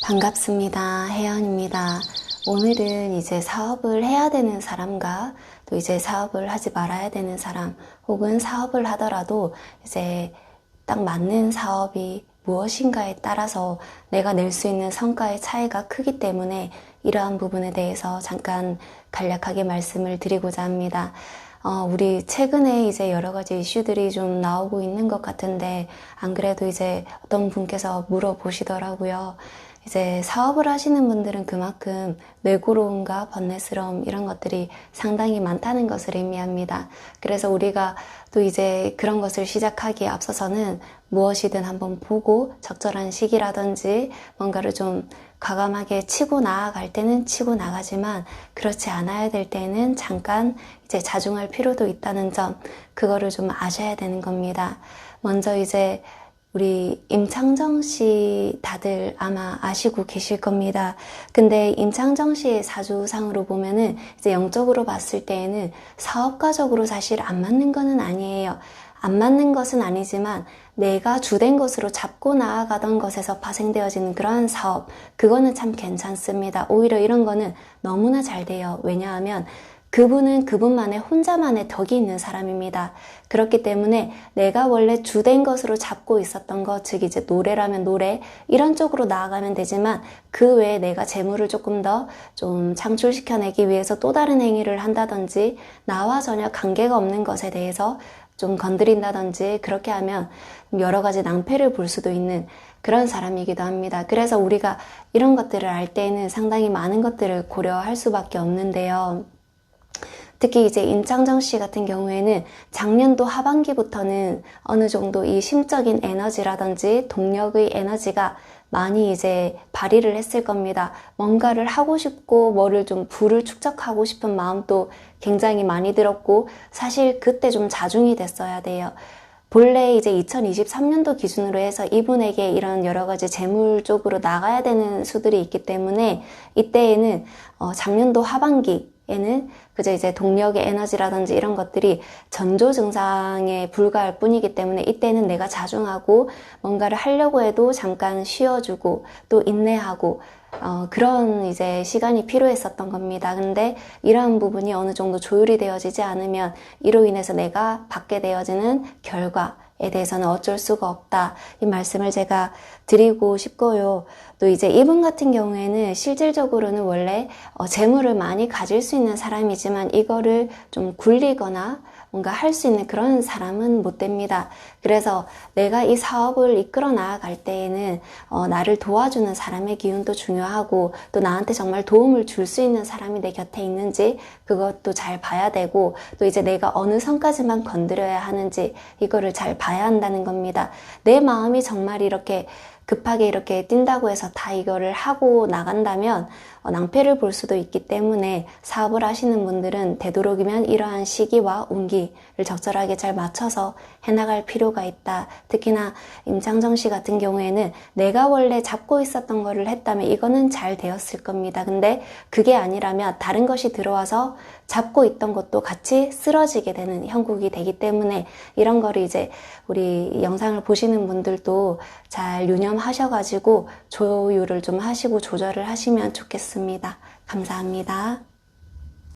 반갑습니다. 혜연입니다. 오늘은 이제 사업을 해야 되는 사람과 또 이제 사업을 하지 말아야 되는 사람, 혹은 사업을 하더라도 이제 딱 맞는 사업이 무엇인가에 따라서 내가 낼 수 있는 성과의 차이가 크기 때문에 이러한 부분에 대해서 잠깐 간략하게 말씀을 드리고자 합니다. 우리 최근에 이제 여러 가지 이슈들이 좀 나오고 있는 것 같은데, 안 그래도 이제 어떤 분께서 물어보시더라고요. 이제 사업을 하시는 분들은 그만큼 뇌고로움과 번뇌스러움 이런 것들이 상당히 많다는 것을 의미합니다. 그래서 우리가 또 이제 그런 것을 시작하기에 앞서서는 무엇이든 한번 보고 적절한 시기라든지 뭔가를 좀 과감하게 치고 나아갈 때는 치고 나가지만 그렇지 않아야 될 때는 잠깐 이제 자중할 필요도 있다는 점, 그거를 좀 아셔야 되는 겁니다. 먼저 이제 우리 임창정 씨 다들 아마 아시고 계실 겁니다. 근데 임창정 씨의 사주상으로 보면은 이제 영적으로 봤을 때에는 사업가적으로 사실 안 맞는 거는 아니에요. 안 맞는 것은 아니지만 내가 주된 것으로 잡고 나아가던 것에서 파생되어지는 그러한 사업, 그거는 참 괜찮습니다. 오히려 이런 거는 너무나 잘 돼요. 왜냐하면 그분은 그분만의 혼자만의 덕이 있는 사람입니다. 그렇기 때문에 내가 원래 주된 것으로 잡고 있었던 것, 즉 이제 노래라면 노래, 이런 쪽으로 나아가면 되지만 그 외에 내가 재물을 조금 더 좀 창출시켜내기 위해서 또 다른 행위를 한다든지 나와 전혀 관계가 없는 것에 대해서 좀 건드린다든지 그렇게 하면 여러 가지 낭패를 볼 수도 있는 그런 사람이기도 합니다. 그래서 우리가 이런 것들을 알 때에는 상당히 많은 것들을 고려할 수밖에 없는데요. 특히 이제 임창정 씨 같은 경우에는 작년도 하반기부터는 어느 정도 이 심적인 에너지라든지 동력의 에너지가 많이 이제 발휘를 했을 겁니다. 뭔가를 하고 싶고 뭐를 좀 부를 축적하고 싶은 마음도 굉장히 많이 들었고, 사실 그때 좀 자중이 됐어야 돼요. 본래 이제 2023년도 기준으로 해서 이분에게 이런 여러 가지 재물 쪽으로 나가야 되는 수들이 있기 때문에 이때에는 작년도 하반기에는 그저 이제 동력의 에너지라든지 이런 것들이 전조 증상에 불과할 뿐이기 때문에 이때는 내가 자중하고 뭔가를 하려고 해도 잠깐 쉬어주고 또 인내하고 그런 이제 시간이 필요했었던 겁니다. 근데 이러한 부분이 어느 정도 조율이 되어지지 않으면 이로 인해서 내가 받게 되어지는 결과에 대해서는 어쩔 수가 없다, 이 말씀을 제가 드리고 싶고요. 또 이제 이분 같은 경우에는 실질적으로는 원래 재물을 많이 가질 수 있는 사람이지만 이거를 좀 굴리거나 뭔가 할 수 있는 그런 사람은 못 됩니다. 그래서 내가 이 사업을 이끌어 나아갈 때에는 나를 도와주는 사람의 기운도 중요하고, 또 나한테 정말 도움을 줄 수 있는 사람이 내 곁에 있는지 그것도 잘 봐야 되고, 또 이제 내가 어느 선까지만 건드려야 하는지 이거를 잘 봐야 한다는 겁니다. 내 마음이 정말 이렇게 급하게 이렇게 뛴다고 해서 다 이거를 하고 나간다면 낭패를 볼 수도 있기 때문에 사업을 하시는 분들은 되도록이면 이러한 시기와 운기를 적절하게 잘 맞춰서 해나갈 필요가 있다. 특히나 임창정 씨 같은 경우에는 내가 원래 잡고 있었던 거를 했다면 이거는 잘 되었을 겁니다. 근데 그게 아니라면 다른 것이 들어와서 잡고 있던 것도 같이 쓰러지게 되는 형국이 되기 때문에 이런 거를 이제 우리 영상을 보시는 분들도 잘 유념하셔가지고 조율을 좀 하시고 조절을 하시면 좋겠습니다. 감사합니다.